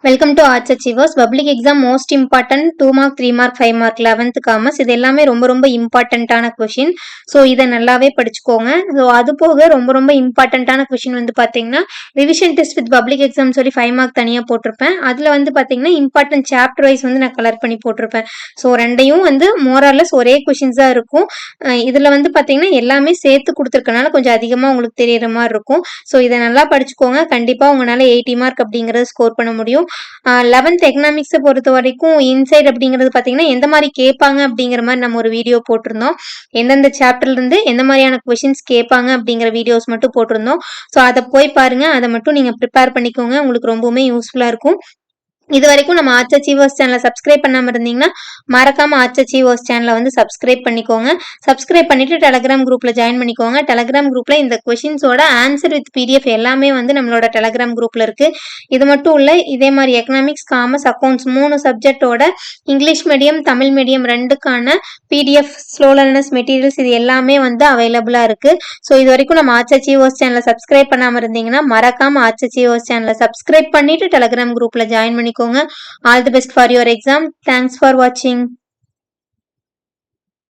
Welcome to arts achievers. Public exam most important 2 mark 3 mark 5 mark 11th commerce இது எல்லாமே ரொம்ப ரொம்ப இம்பார்ட்டண்ட்டான கொஷின். ஸோ இதை நல்லாவே படிச்சுக்கோங்க. ஸோ அது போக ரொம்ப ரொம்ப இம்பார்ட்டண்ட்டான கொஷின் வந்து பார்த்தீங்கன்னா revision test with public exam சொல்லி 5 மார்க் தனியாக போட்டிருப்பேன். அதில் வந்து பார்த்தீங்கன்னா இம்பார்ட்டன்ட் சாப்டர் வைஸ் வந்து நான் கலர் பண்ணி போட்டிருப்பேன். ஸோ ரெண்டையும் வந்து மோரார்லெஸ் ஒரே கொஷின்ஸ் தான் இருக்கும். இதில் வந்து பார்த்தீங்கன்னா எல்லாமே சேர்த்து கொடுத்துருக்கனால கொஞ்சம் அதிகமாக உங்களுக்கு தெரியற மாதிரி இருக்கும். ஸோ இதை நல்லா படிச்சுக்கோங்க. கண்டிப்பாக உங்களால் 80 மார்க் அப்படிங்கிறத ஸ்கோர் பண்ண முடியும். 11th எக்கனாமிக்ஸை பொறுத்த வரைக்கும் இன்சைட் அப்படிங்கிறது பார்த்தீங்கன்னா எந்த மாதிரி கேட்பாங்க அப்படிங்கிற மாதிரி நம்ம ஒரு வீடியோ போட்டிருந்தோம். எந்தெந்த சாப்டர்லேருந்து எந்த மாதிரியான கொஷின்ஸ் கேட்பாங்க அப்படிங்கிற வீடியோஸ் மட்டும் போட்டிருந்தோம். ஸோ அதை போய் பாருங்க. அதை மட்டும் நீங்கள் ப்ரிப்பேர் பண்ணிக்கோங்க. உங்களுக்கு ரொம்பவுமே யூஸ்ஃபுல்லாக இருக்கும். இது வரைக்கும் நம்ம ஆர்ட்ஸ் அச்சீவர்ஸ் சேனலை சப்ஸ்கிரைப் பண்ணாமல் இருந்தீங்கன்னா மறக்காம ஆர்ட்ஸ் அச்சீவர்ஸ் சேனலை வந்து சப்ஸ்கிரைப் பண்ணிக்கோங்க. சப்ஸ்கிரைப் பண்ணிட்டு டெலகிராம் குரூப்ல ஜாயின் பண்ணிக்கோங்க. டெலகிராம் குரூப்ல இந்த கொஷின்ஸோட ஆன்சர் வித் பிடிஎஃப் எல்லாமே வந்து நம்மளோட டெலகிராம் குரூப்ல இருக்கு. இது மட்டும் இல்ல, இதே மாதிரி எக்கனாமிக்ஸ், காமர்ஸ், அக்கௌண்ட்ஸ் 3 சப்ஜெக்டோட இங்கிலீஷ் மீடியம், தமிழ் மீடியம் ரெண்டுக்கான பிடிஎஃப், ஸ்லோ லேர்னர்ஸ் மெட்டீரியல்ஸ் இது எல்லாமே வந்து அவைலபிளா இருக்கு. ஸோ இது வரைக்கும் நம்ம ஆர்ட்ஸ் அச்சீவர்ஸ் சேனலை சப்ஸ்கிரைப் பண்ணாமல் இருந்தீங்கன்னா மறக்காம ஆர்ட்ஸ் அச்சீவர்ஸ் சேனலை சப்ஸ்கிரைப் பண்ணிட்டு டெலகிராம் குரூப்ல ஜாயின் பண்ணிக்கோங்க. All the best for your exam. Thanks for watching.